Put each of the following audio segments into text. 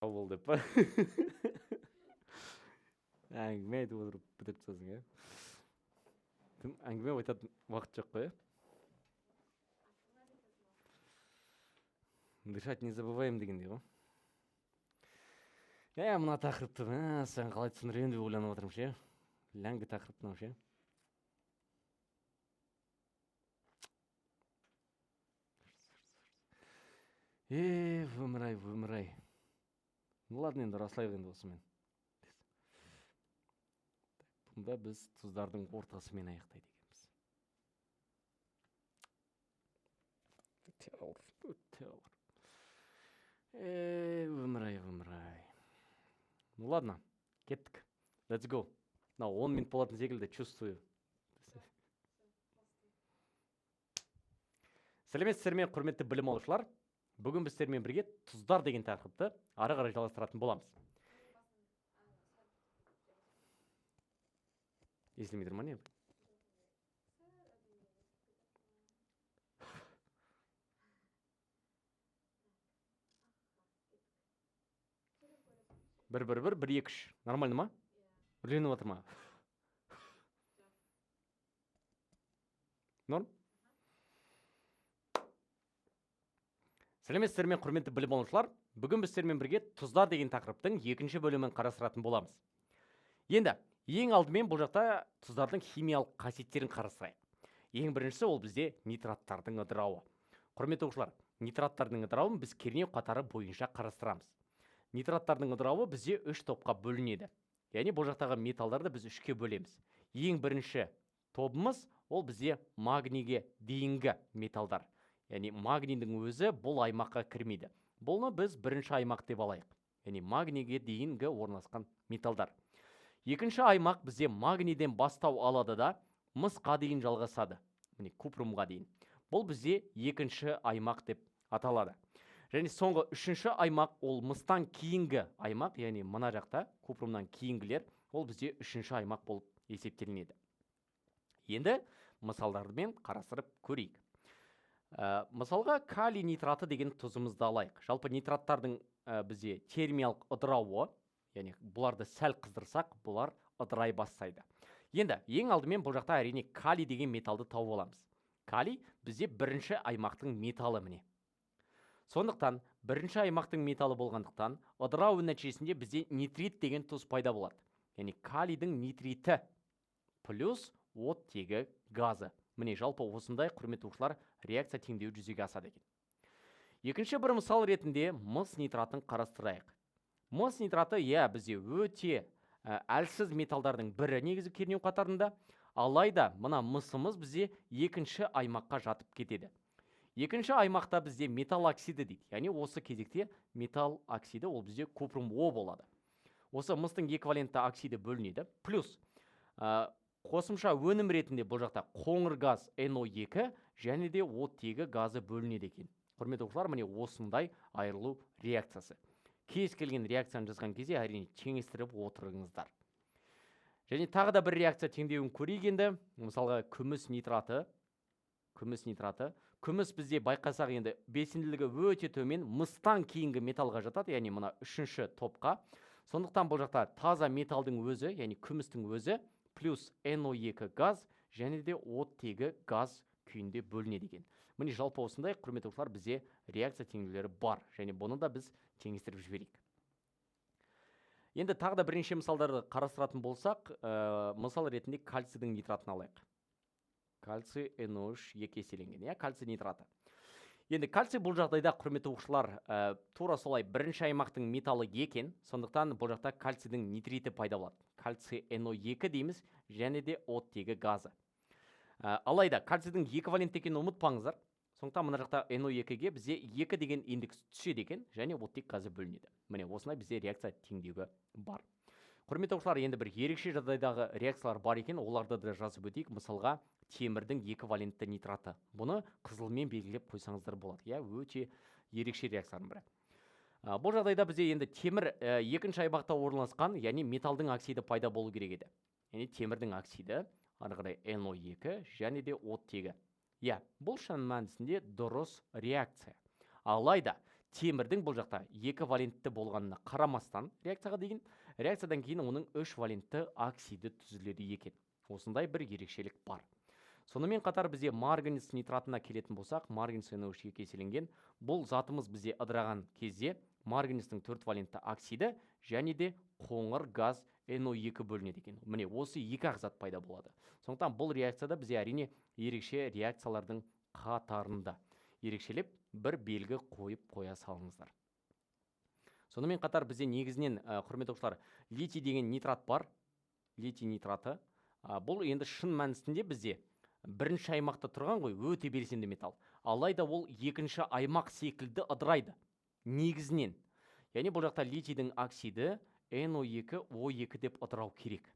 сау бол деп па? Әңгіме айтып отырып бітіріп тастайсың, иә? Әңгіме айтатын уақыт жоқ қой, иә? Дышать не забываем дегендей ғой. Мына тақырыпты сен қалай түсіндірем деп ойланып отырмын ше. Ләңгі тақырып мынау ше. Өмір-ай. Ну ладно, енді раслайық енді осымен. Бұнда біз тұздардың ортасымен аяқтайды екенбіз. Өте ауыр. Өмір-ай. Ну ладно, кеттік. Let's go. 10 минут болатын секілді, чувствую. Сәлеметсіздер ме, құрметті білім алушылар. Бүгін біз сіздермен бірге тұздар деген тақырыпты ары қарай жалғастыратын боламыз. Естілмей тұр ма не? Бір, екі, үш. Нормально ма? Үрленіп отыр ма? Норм? Сәлеметсіздер ме, құрметті білім алушылар. Бүгін біз сіздермен бірге тұздар деген тақырыптың екінші бөлімін қарастыратын боламыз. Енді, ең алдымен бұл жақта тұздардың химиялық қасиеттерін қарастырайық. Ең біріншісі ол бізде нитраттардың ыдырауы. Құрметті оқушылар, нитраттардың ыдырауын біз кернеу қатары бойынша қарастырамыз. Нитраттардың ыдырауы бізде 3 топқа бөлінеді. Яғни бұл жақтағы металдарды біз 3-ке бөлеміз. Ең бірінші тобымыз ол бізде магнийге дейінгі металдар. Яғни магнийдің өзі бұл аймаққа кірмейді. Бұны біз бірінші аймақ деп алайық. Яғни магнийге дейінгі орналасқан металдар. Екінші аймақ бізде магнийден бастау алады да мысқа дейін жалғасады. Міне купрумға дейін. Бұл бізде екінші аймақ деп аталады. Және соңғы үшінші аймақ ол мыстан кейінгі аймақ, яғни мына жақта купрумнан кейінгілер, ол бізде үшінші аймақ болып есептелінеді. Енді мысалдармен қарастырып көрейік. Мысалға калий нитраты деген тұзымызды алайық. Жалпы нитраттардың бізде термиялық ыдырауы, яғни бұларды сәл қыздырсақ, бұлар ыдырай бастайды. Енді ең алдымен бұл жақта әрине калий деген металды тауып аламыз. Калий бізде бірінші аймақтың металы міне. Сондықтан бірінші аймақтың металы болғандықтан ыдырау нәтижесінде бізде нитрит деген тұз пайда болады. Яғни калийдің нитриті плюс оттегі газы. Міне жалпы осындай, құрметті оқушылар, реакция теңдеуі жүзеге асады екен. Екінші бір мысал ретінде мыс нитратын қарастырайық. Мыс нитраты бізде өте әлсіз металдардың бірі негізі кернеу қатарында, алайда мына мысымыз бізде екінші аймаққа жатып кетеді. Екінші аймақта бізде металл оксиді дейді. Яғни осы кезекте металл оксиді ол бізде купрум О болады. Осы мыстың эквивалентті оксиді бөлінеді. Плюс қосымша өнім ретінде бұл жақта қоңыр газ NO2 және де оттегі газы бөлінеді екен. Құрметті оқушылар, міне осындай айырылу реакциясы. Кез келген реакцияны жазған кезде әрине теңестіріп отырыңыздар. Және тағы да бір реакция теңдеуін көрейік енді. Мысалға күміс нитраты. Күміс бізде байқасақ енді белсенділігі өте төмен, мыстан кейінгі металға жатады, яғни мына үшінші топқа. Сондықтан бұл жақта таза металдың өзі, яғни күмістің өзі плюс NO2 газ және де оттегі газ күйінде бөлінеді екен. Міне жалпы осындай, құрметті оқушылар, бізде реакция теңдеулері бар, және бұны да біз теңестіріп жіберейік. Енді тағы да бірнеше мысалдарды қарастыратын болсақ, мысал ретінде кальцийдің нитратын алайық. Кальций NO3 екі еселенген, кальций нитраты. Енді кальций бұл жағдайда, құрметті оқушылар, тура солай бірінші аймақтың металы екен, сондықтан бұл жақта кальцийдің нитриті пайда болады. Кальций NO2 дейміз, және де оттегі газы. Алайда кальцийдің эквивалент екенін ұмытпаңыздар. Сондықтан мына жақта NO2-ге бізде 2 деген индекс түседі екен, және оттек газы бөлінеді. Міне осындай бізде реакция теңдеуі бар. Құрметті оқушылар, енді бір ерекше жағдайдағы реакциялар бар екен, оларды да жазып өтейік. Мысалға темірдің эквивалентті нитраты. Бұны қызылмен белгілеп қойсаңыздар болады. Өте ерекше реакцияның бірі. Бұл жағдайда бізде енді темір екінші аймақта орналасқан, яғни металдың оксиді пайда болу керек еді. Яғни темірдің оксиді, ары қарай NO2 және де оттегі. Бұл шын мәнісінде дұрыс реакция. Алайда темірдің бұл жақта 2 валентті болғанына қарамастан реакциядан кейін оның 3 валентті оксиді түзіледі екен. Осындай бір ерекшелік бар. Сонымен қатар бізде марганец нитратына келетін болсақ, марганец NO3 еселенген. Бұл затымыз бізде ыдыраған кезде марганецтің 4 валентті оксиді және де қоңыр газ NO2 бөлінеді екен. Міне осы 2 зат пайда болады. Сондықтан бұл реакцияда бізде әрине ерекше реакциялардың қатарында ерекшелеп бір белгі қойып қоя салыңыздар. Сонымен қатар бізде негізінен құрметті оқушылар, литий деген нитрат бар. Литий нитраты. Бұл енді шын мәнісінде бізде бірінші аймақта тұрған ғой, өте белсенді металл. Алайда ол екінші аймақ секілді ыдырайды. Негізінен. Яғни бұл жақта литийдің оксиді NO2, O2 деп ыдырау керек.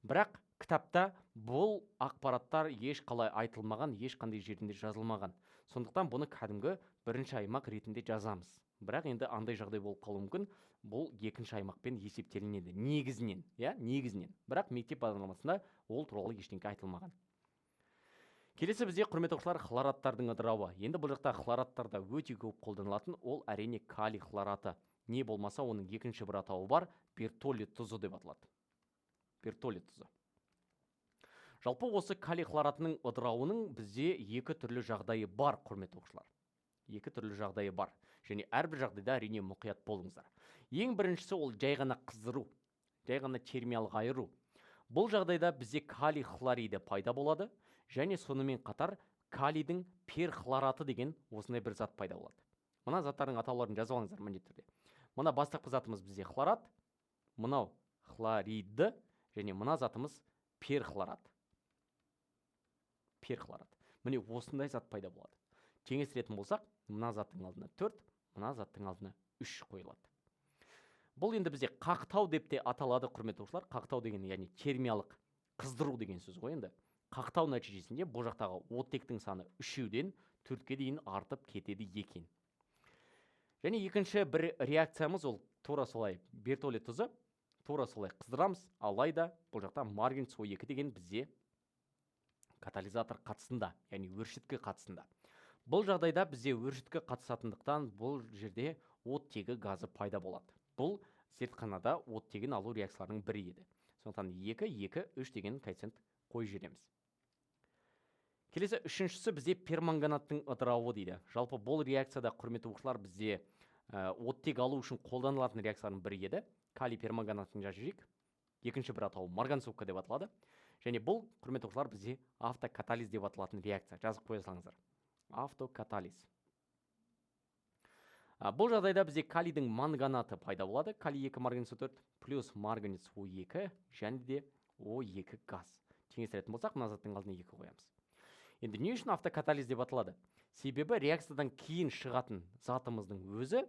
Бірақ кітапта бұл ақпараттар ешқалай айтылмаған, ешқандай жерінде жазылмаған. Сондықтан бұны кәдімгі бірінші аймақ ретінде жазамыз. Бірақ енді андай жағдай болып қалуы мүмкін, бұл екінші аймақпен есептелінеді. Негізінен. Негізінен. Бірақ мектеп бағдарламасында ол туралы ештеңе айтылмаған. Келесі бізде құрметті оқушылар хлораттардың ыдырауы. Енді бұл жақта хлораттарда өте көп қолданылатын ол әрине калий хлораты. Не болмаса оның екінші бір атауы бар, Бертолли тұзы деп аталады. Бертолли тұзы. Жалпы осы калий хлоратының ыдырауының бізде 2 түрлі жағдайы бар, құрметті оқушылар. 2 түрлі жағдайы бар. Және әрбір жағдайда әрине мұқият болыңыздар. Ең біріншісі ол жай ғана қыздыру, жай ғана термиялық айыру. Бұл жағдайда бізде калий хлориді пайда болады. Және сонымен қатар калийдің перхлораты деген осындай бір зат пайда болады. Мына заттардың атауларын жазып алыңыздар міндетті түрде. Мына бастапқы затымыз бізде хлорат, мынау хлориді және мына затымыз перхлорат. Перхлорат. Міне осындай зат пайда болады. Теңестіретін болсақ, мына заттың алдына 4, мына заттың алдына 3 қойылады. Бұл енді бізде қақтау деп те аталады, құрметті оқушылар. Қақтау деген яғни термиялық қыздыру деген сөз ғой енді. Қақтау нәтижесінде бұл жақтағы оттектің саны 3-ден 4-ке дейін артып кетеді екен. Және екінші бір реакциямыз ол тура солай Бертолли тұзы, тура солай қыздырамыз, алайда бұл жақта марганец O2 деген бізде катализатор қатысында, яғни өршіткі қатысында. Бұл жағдайда бізде өршіткі қатысатындықтан бұл жерде оттегі газы пайда болады. Бұл зертханада оттегін алу реакцияларының бірі еді. Сондықтан 2, 2, 3 деген коэффициент қойып жібереміз. Келесі үшіншісі бізде перманганаттың ыдырауы дейді. Жалпы бұл реакцияда құрметті оқушылар бізде оттек алу үшін қолданылатын реакциялардың бірі еді. Калий перманганатын жазып жейік. Екінші бір атауы марганцовка деп аталады. Және бұл құрметті оқушылар бізде автокатализ деп аталатын реакция. Жазып қоя салыңыздар. Автокатализ. Бұл жағдайда бізде калийдің манганаты пайда болады. Калий 2 марганец 4 плюс марганец O2 және де O2 газ. Теңестіретін болсақ, мына заттың алдына 2 қоямыз. Енді не үшін автокатализ деп аталады? Себебі реакциядан кейін шығатын затымыздың өзі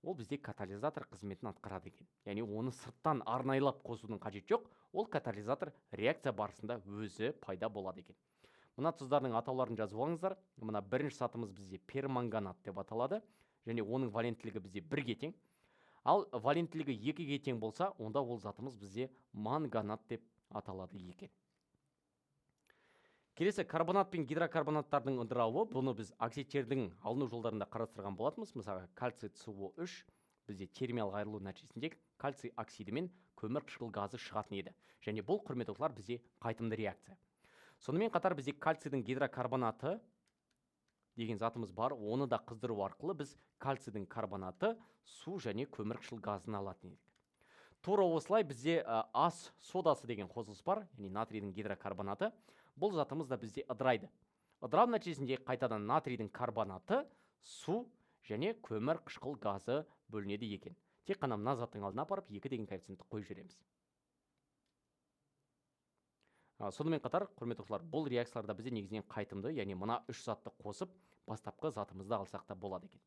ол бізде катализатор қызметін атқарады екен. Яғни оны сырттан арнайлап қосудың қажеті жоқ. Ол катализатор реакция барысында өзі пайда болады екен. Мына тұздардың атауларын жазып алыңыздар. Мына бірінші затымыз бізде перманганат деп аталады. Және оның валенттілігі бізде 1-ге тең. Ал валенттілігі 2-ге тең болса, онда ол затымыз бізде манганат деп аталады екен. Келесі карбонат пен гидрокарбонаттардың ыдырауы, бұны біз оксидтердің алыну жолдарында қарастырған болатынбыз. Мысалы, кальций СО3 бізде термиялық айырылу нәтижесінде кальций оксиді мен көмір қышқыл газы шығатын еді. Және бұл құрметті оқушылар бізде қайтымды реакция. Сонымен қатар бізде кальцийдің гидрокарбонаты деген затымыз бар. Оны да қыздыру арқылы біз кальцийдің карбонаты, су және көмір қышқыл газын алатын едік. Тура осылай бізде ас содасы деген қосылыс бар, яғни натрийдің гидрокарбонаты. Бұл затымыз да бізде ыдырайды. Ыдырау нәтижесінде қайтадан натрийдің карбонаты, су және көмір қышқыл газы бөлінеді екен. Тек қана мына заттың алдына апарып 2 деген коэффициентті қойып жібереміз. Сонымен қатар, құрметті оқушылар, бұл реакцияларда бізде негізінен қайтымды, яғни мына 3 затты қосып, бастапқы затымызды алсақ та болады екен.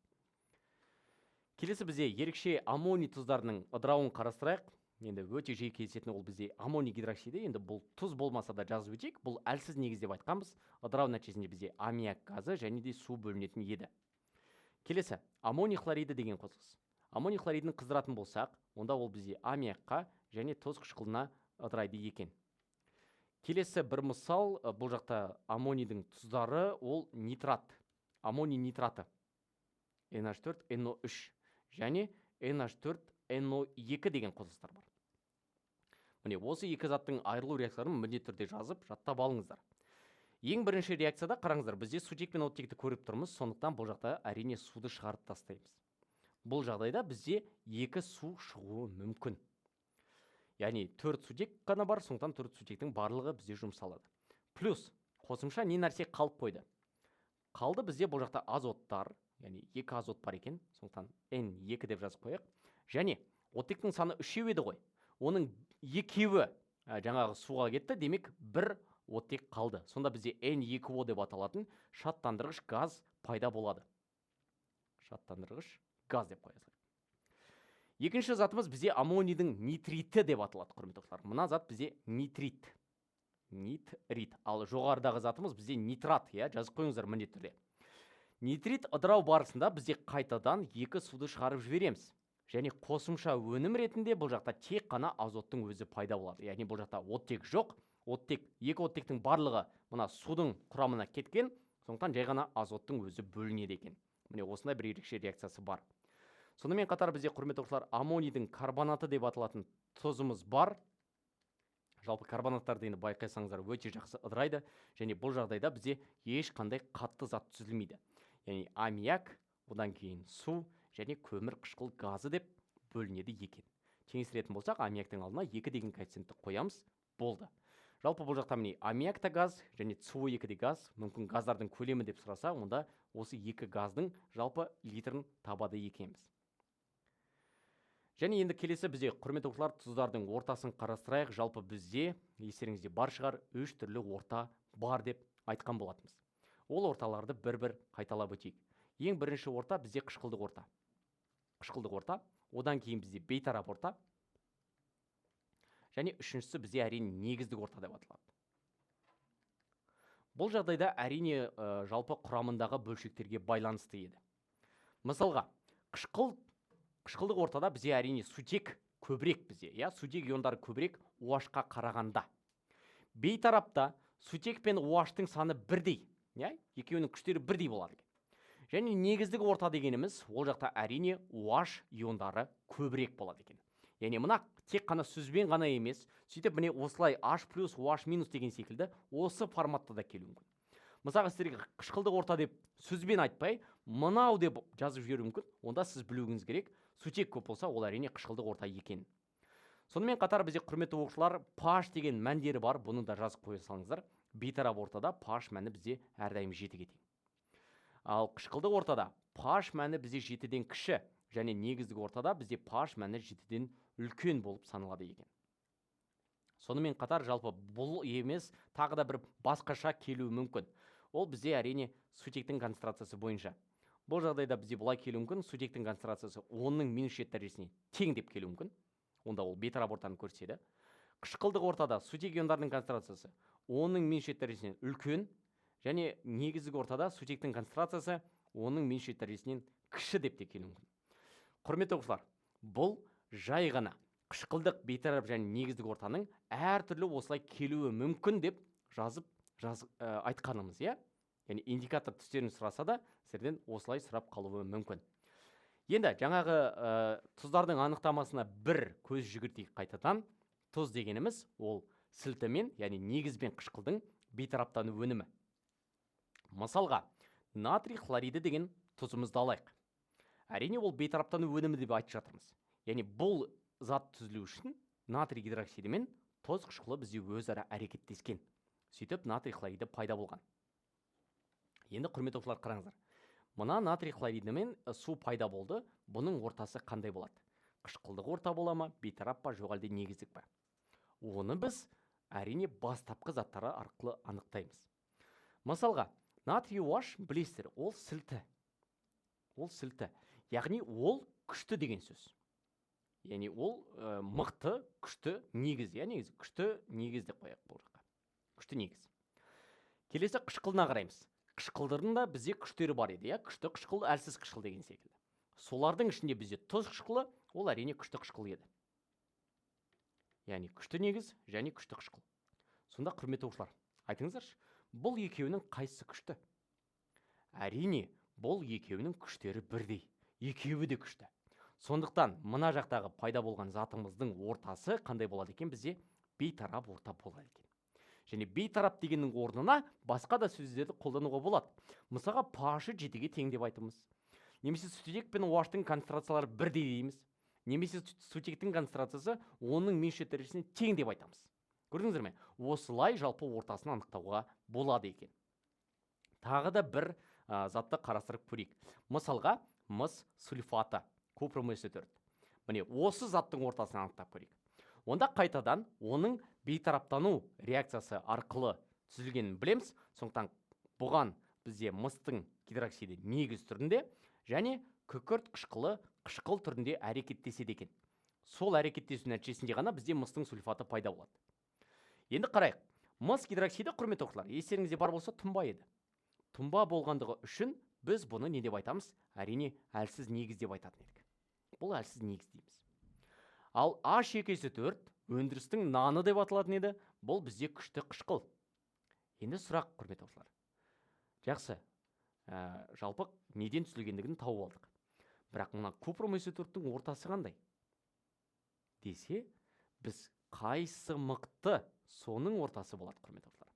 Келесі бізде ерекше аммоний тұздарының ыдырауын қарастырайық. Енді өте жиі кездесетін ол бізде аммоний гидроксиді. Енді бұл тұз болмаса да жазып өтейік. Бұл әлсіз негіз деп айтқанбыз. Ыдырау нәтижесінде бізде аммиак газы және де су бөлінетін еді. Келесі аммоний хлориді деген қосылыс. Аммоний хлоридін қыздыратын болсақ, онда ол бізде аммиакқа және тұз қышқылына ыдырайды екен. Келесі бір мысал, бұл жақта аммонийдің тұздары ол нитрат. Аммоний нитраты. NH4 NO3 және NH4 NO2 деген қосылыстар бар. Міне осы екі заттың айырылу реакцияларын міндетті түрде жазып жаттап алыңыздар. Ең бірінші реакцияда қараңыздар, бізде сутек пен оттекті көріп тұрмыз, сондықтан бұл жақта әрине суды шығарып тастаймыз. Бұл жағдайда бізде екі су шығуы мүмкін. Яғни 4 сутек қана бар, сондықтан 4 сутектің барлығы бізде жұмсалады. Плюс қосымша не нәрсе қалып қойды? Қалды бізде бұл жақта азоттар, яғни 2 азот бар екен, сондықтан N2 деп жазып қояйық. Және оттектің саны 3 еді ғой. Оның екеуі жаңағы суға кетті, демек бір оттек қалды. Сонда бізде N2O деп аталатын шаттандырғыш газ пайда болады. Шаттандырғыш газ деп қоя салайық. Екінші затымыз бізде аммонийдің нитриті деп аталады, құрметті достар. Мына зат бізде нитрит. Нитрит. Ал жоғарыдағы затымыз бізде нитрат, жазып қойыңыздар міндетті түрде. Нитрит ыдырау барысында бізде қайтадан екі суды шығарып жібереміз. Және қосымша өнім ретінде бұл жақта тек қана азоттың өзі пайда болады. Яғни бұл жақта оттек жоқ. Екі оттектің барлығы мына судың құрамына кеткен, сондықтан жай ғана азоттың өзі бөлінеді екен. Міне осындай бір ерекше реакциясы бар. Сонымен қатар бізде, құрметті оқушылар, аммонийдің карбонаты деп аталатын тұзымыз бар. Жалпы карбонаттарды енді байқасаңыздар өте жақсы ыдырайды, және бұл жағдайда бізде ешқандай қатты зат түзілмейді. Яғни аммиак, одан кейін су және көмір қышқыл газы деп бөлінеді екен. Теңестіретін болсақ, аммиактың алдына 2 деген коэффициентті қоямыз, болды. Жалпы бұл жақта міне аммиак та газ және СО2 де газ, мүмкін газдардың көлемі деп сұраса, онда осы екі газдың жалпы литрін табады екенбіз. Және енді келесі бізде, құрметті оқушылар, тұздардың ортасын қарастырайық. Жалпы бізде, естеріңізде бар шығар, 3 түрлі орта бар деп айтқан болатынбыз. Ол орталарды бір-бір қайталап өтейік. Ең бірінші орта бізде қышқылдық орта. Қышқылдық орта, одан кейін бізде бейтарап орта. Және үшіншісі бізде әрине негіздік орта деп аталады. Бұл жағдайда әрине жалпы құрамындағы бөлшектерге байланысты еді. Мысалға, қышқылдық ортада бізде әрине сутек көбірек бізде, сутек иондары көбірек OH-қа қарағанда. Бейтарапта сутек пен OH-тың саны бірдей, екеуінің күштері бірдей болады. Және негіздік орта дегеніміз, ол жақта әрине OH иондары көбірек болады екен. Яғни мына тек қана сөзбен ғана емес, сөйтіп міне осылай H плюс OH минус деген секілді осы форматта да келуі мүмкін. Мысалға сіздерге қышқылдық орта деп сөзбен айтпай, мынау деп жазып жіберуі мүмкін. Онда сіз білуіңіз керек, сутек көп болса, ол әрине қышқылдық орта екен. Сонымен қатар бізде, құрметті оқушылар, pH деген мәндері бар, бұны да жазып қоя салыңыздар. Бейтарап ортада pH мәні бізде әрдайым 7-ге тең. Ал қышқылдық ортада pH мәні бізде 7-ден кіші, және негіздік ортада бізде pH мәні 7-ден үлкен болып саналады екен. Сонымен қатар жалпы бұл емес, тағы да бір басқаша келуі мүмкін. Ол бізде әрине сутектің концентрациясы бойынша. Бұл жағдайда бізде бұлай келуі мүмкін, сутектің концентрациясы 10-ның минус 7 дәрежесіне тең деп келуі мүмкін. Онда ол бейтарап ортаны көрсетеді. Қышқылдық ортада сутек иондарының концентрациясы 10-ның минус 7 дәрежесінен үлкен, және негіздік ортада сутектің концентрациясы 10-ның минус 7 дәрежесінен кіші деп те келуі мүмкін. Құрметті оқушылар, бұл жай ғана қышқылдық, бейтарап және негіздік ортаның әртүрлі осылай келуі мүмкін деп жазып айтқанымыз, Яғни индикатор түстерін сұраса да, сіздерден осылай сұрап қалуы мүмкін. Енді жаңағы тұздардың анықтамасына бір көз жүгіртейік қайтадан. Тұз дегеніміз ол сілтімен, яғни негізбен қышқылдың бейтараптану өнімі. Мысалға, натрий хлориді деген тұзымызды алайық. Әрине ол бейтараптану өнімі деп айтып жатырмыз. Яғни бұл зат түзілу үшін натрий гидроксиді мен тұз қышқылы бізде өзара әрекеттескен. Сөйтіп натрий хлориді пайда болған. Енді құрметті оқушылар, қараңыздар. Мына натрий хлориді мен су пайда болды. Бұның ортасы қандай болады? Қышқылдық орта бола ма, бейтарап па, жоқ әлде негіздік па? Оны біз әрине бастапқы заттары арқылы анықтаймыз. Мысалға, натрий OH білесіздер, ол сілті. Яғни ол күшті деген сөз. Яғни ол мықты, күшті негіз. Яғни күшті негіз деп қояйық бұл жаққа. Күшті негіз. Келесі қышқылына қараймыз. Қышқылдардың да бізде күштері бар еді. Күшті қышқыл, әлсіз қышқыл деген секілді. Солардың ішінде бізде тұз қышқылы, ол әрине күшті қышқыл еді. Яғни күшті негіз және күшті қышқыл. Сонда, құрметті оқушылар, айтыңыздаршы, бұл екеуінің қайсысы күшті? Әрине, бұл екеуінің күштері бірдей, екеуі де күшті. Сондықтан мына жақтағы пайда болған затымыздың ортасы қандай болады екен? Бізде бейтарап орта болады екен. Және бейтарап дегеннің орнына басқа да сөздерді қолдануға болады. Мысалға пашы жетіге тең деп айтымыз. Немесе сутек пен уаштың концентрациялары бірдей дейміз. Немесе сутектің концентрациясы оның меншік дәрежесіне тең деп айтамыз. Көрдіңіздер ме? Осылай жалпы ортасын анықтауға болады екен. Тағы да бір затты қарастырып көрейік. Мысалға, мыс сульфаты, купрум с4. Міне, осы заттың ортасын анықтап көрейік. Онда қайтадан оның бейтараптану реакциясы арқылы түзілгенін білеміз. Сондықтан бұған бізде мыстың гидроксиді негіз түрінде және күкірт қышқылы қышқыл түрінде әрекеттеседі екен. Сол әрекеттесу нәтижесінде ғана бізде мыстың сульфаты пайда болады. Енді қарайық. Мыс гидроксиді, құрметті оқушылар, естеріңізде бар болса, тұнба еді. Тұнба болғандығы үшін біз бұны не деп айтамыз? Әрине, әлсіз негіз деп айтатын едік. Бұл әлсіз негіз дейміз. Ал H2S4 өндірістің наны деп аталатын еді. Бұл бізде күшті қышқыл. Енді сұрақ, құрметті оқушылар. Жақсы. Жалпы неден түзілгендігін тауып алдық. Бірақ мына купрум с4-тің ортасы қандай? Десе, біз қайсы мықты соның ортасы болады, құрметті оқушылар.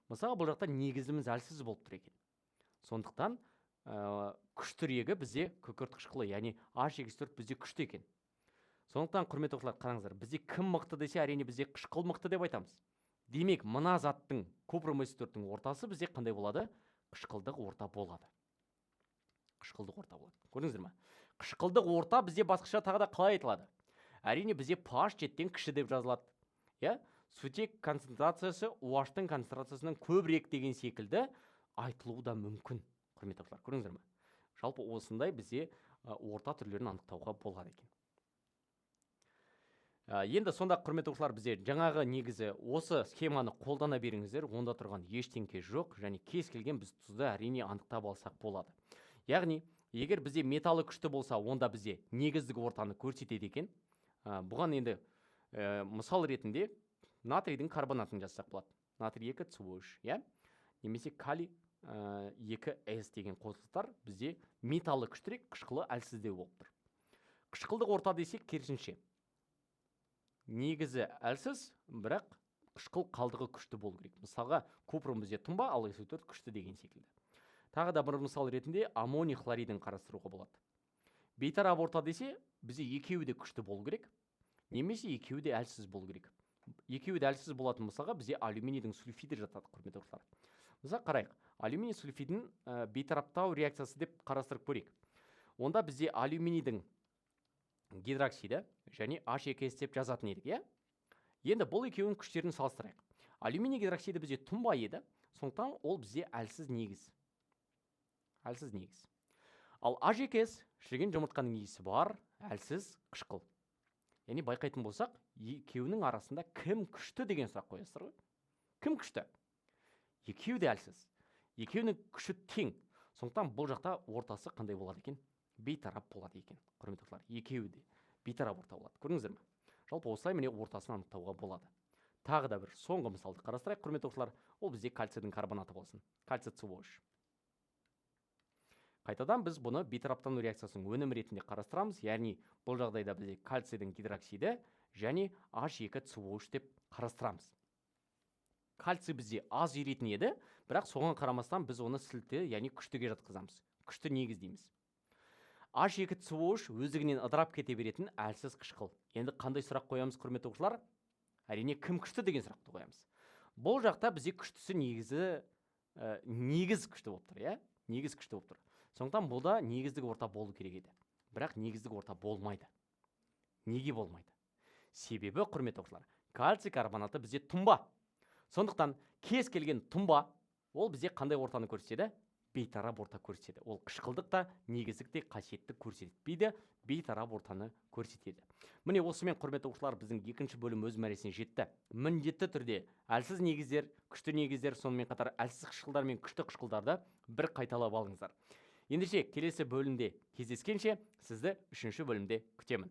Мысалы, бұл жақта негізіміз әлсіз болып тұр екен. Сондықтан күштірегі бізде күкірт қышқылы, яғни H2S4 бізде күшті екен. Сондықтан, құрметті оқушылар, қараңыздар, бізде кім мықты десе, әрине бізде қышқыл мықты деп айтамыз. Демек, мына заттың купрум с4-тің ортасы бізде қандай болады? Қышқылдық орта болады. Қышқылдық орта болады. Көрдіңіздер ме? Қышқылдық орта бізде басқаша тағы да қалай айтылады? Әрине бізде pH 7-тен кіші деп жазылады. Сутек концентрациясы OH-тың концентрациясынан көбірек деген секілді айтылуы да мүмкін. Құрметті оқушылар, көрдіңіздер ме? Жалпы осындай бізде орта түрлерін анықтауға болады екен. Енді сонда, құрметті оқушылар, бізде жаңағы негізі осы схеманы қолдана беріңіздер, онда тұрған ештеңке жоқ, және кез келген біз тұзды әрине анықтап алсақ болады. Яғни, егер бізде металы күшті болса, онда бізде негіздік ортаны көрсетеді екен. Бұған енді мысал ретінде натрийдің карбонатын жазсақ болады. Натрий 2CO3, немесе калий 2S деген қосылыстар бізде металы күштірек, қышқылы әлсіздеу болып тұр. Қышқылдық орта десек, керісінше негізі әлсіз, бірақ қышқыл қалдығы күшті болу керек. Мысалға, купрум бізде тұнба, ал с4 күшті деген секілді. Тағы да бір мысал ретінде аммоний хлоридін қарастыруға болады. Бейтарап орта десе, бізде екеуі де күшті болу керек, немесе екеуі де әлсіз болу керек. Екеуі де әлсіз болатын мысалға, бізде алюминийдің сульфиді жатады, құрметті оқушылар. Мысалы, қарайық, алюминий сульфидін бейтараптау реакциясы деп қарастырып көрейік. Онда бізде алюминийдің гидроксиді және H2S деп жазатын едік, Енді бұл екеуінің күштерін салыстырайық. Алюминий гидроксиді бізде тұнба еді, сондықтан ол бізде әлсіз негіз. Әлсіз негіз. Ал H2S шіріген жұмыртқаның иісі бар, әлсіз қышқыл. Яғни байқайтын болсақ, екеуінің арасында кім күшті деген сұрақ қоясыздар ғой? Кім күшті? Екеуі де әлсіз. Екеуінің күші тең. Сондықтан бұл жақта ортасы қандай болады екен? Бейтарап болады екен. Құрметті оқушылар, екеуі де бейтарап орта болады. Көрдіңіздер ме? Жалпы осылай міне ортасын анықтауға болады. Тағы да бір соңғы мысалды қарастырайық, құрметті оқушылар. Ол бізде кальцийдің карбонаты болсын. Кальций CO3. Қайтадан біз бұны бейтараптану реакциясының өнім ретінде қарастырамыз. Яғни бұл жағдайда бізде кальцийдің гидроксиді және H2CO3 деп қарастырамыз. Кальций бізде аз еритін еді, бірақ соған қарамастан біз оны сілті, яғни күштіге жатқызамыз. Күшті негіз дейміз. H2CO3 өздігінен ыдырап кете беретін әлсіз қышқыл. Енді қандай сұрақ қоямыз, құрметті оқушылар? Әрине, кім күшті деген сұрақты қоямыз. Бұл жақта бізде күштісі негіз күшті болып тұр, Негіз күшті болып тұр. Сондықтан бұлда негіздік орта болу керек еді. Бірақ негіздік орта болмайды. Неге болмайды? Себебі, құрметті оқушылар, кальций карбонаты бізде тұнба. Сондықтан кез келген тұнба, ол бізде қандай ортаны көрсетеді? Бейтарап орта көрсетеді. Ол қышқылдық та, негіздік те қасиетті көрсетпейді, бейтарап ортаны көрсетеді. Міне осымен, құрметті оқушылар, біздің екінші бөлім өз мәресіне жетті. Міндетті түрде әлсіз негіздер, күшті негіздер, сонымен қатар әлсіз қышқылдар мен күшті қышқылдарды бір қайталап алыңыздар. Ендеше келесі бөлімде кездескенше сізді үшінші бөлімде күтемін.